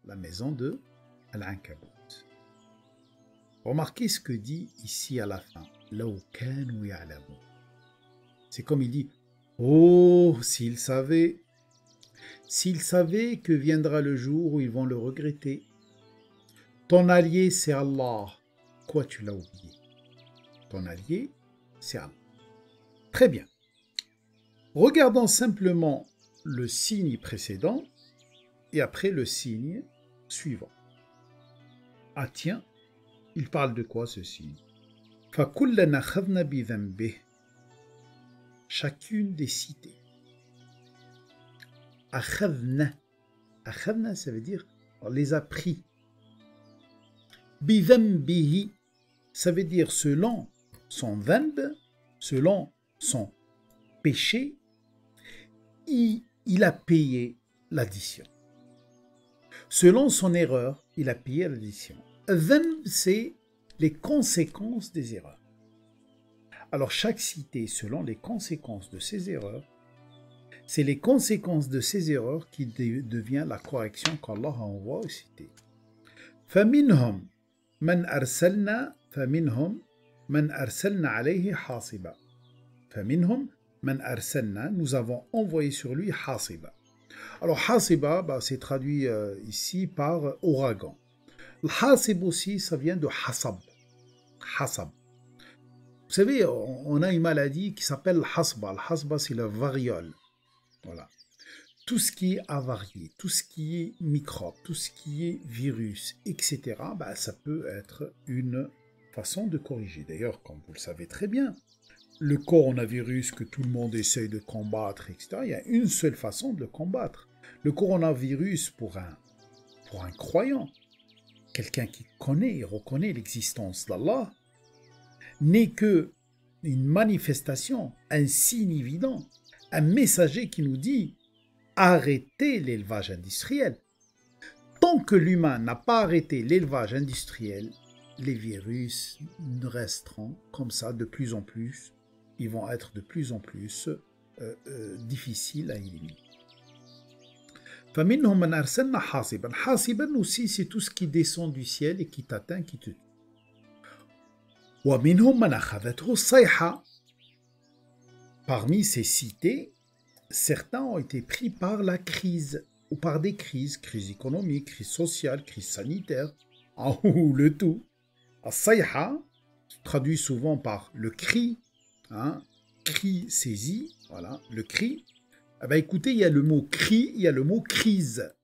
la maison de Al-Ankabut. Remarquez ce que dit ici à la fin. Law kanu ya'lamun. C'est comme il dit, oh, s'ils savaient que viendra le jour où ils vont le regretter. Ton allié, c'est Allah. Quoi, tu l'as oublié? Ton allié, c'est Allah. Très bien. Regardons simplement le signe précédent et après le signe suivant. Ah tiens, il parle de quoi ce signe? فَكُلَّنَا خَذْنَا بِذَنْبِهِ. Chacune des cités. Akhadna. Akhadna, ça veut dire on les a pris. Bidhanbihi, ça veut dire selon son dhanb, selon son péché, il a payé l'addition. Selon son erreur, il a payé l'addition. Dhanb, c'est les conséquences des erreurs. Alors chaque cité, selon les conséquences de ses erreurs, c'est les conséquences de ces erreurs qui devient la correction qu'Allah envoie aux cités. فَمِنْهُمْ مَنْ أَرْسَلْنَا فَمِنْهُمْ مَنْ أَرْسَلْنَا عَلَيْهِ حَاصِبًا. فَمِنْهُمْ مَنْ أَرْسَلْنَا, nous avons envoyé sur lui hasiba. Alors hasiba, c'est traduit ici par ouragan. Le hasib aussi, ça vient de hasab. Hasab. Vous savez, on a une maladie qui s'appelle le hasba. Le hasba, c'est la variole. Voilà. Tout ce qui est avarié, tout ce qui est microbe, tout ce qui est virus, etc., ça peut être une façon de corriger. D'ailleurs, comme vous le savez très bien, le coronavirus que tout le monde essaye de combattre, etc., il y a une seule façon de le combattre. Le coronavirus, pour un croyant, quelqu'un qui connaît et reconnaît l'existence d'Allah, n'est que une manifestation, un signe évident, un messager qui nous dit « Arrêtez l'élevage industriel ». Tant que l'humain n'a pas arrêté l'élevage industriel, les virus resteront comme ça de plus en plus. Ils vont être de plus en plus difficiles à éliminer. فَمِنْهُمْ مَنْ أَرْسَلْنَا حَاصِبًا. حَاصِبًا aussi, c'est tout ce qui descend du ciel et qui t'atteint, qui te tue. وَمِنْهُمْ مَنْ أَخَذَتْهُ الصَّيْحَةُ. Parmi ces cités, certains ont été pris par la crise, ou par des crises, crise économique, crise sociale, crise sanitaire, ou le tout. As-sayha, traduit souvent par le cri, cri saisi, voilà, le cri. Écoutez, il y a le mot cri, il y a le mot crise.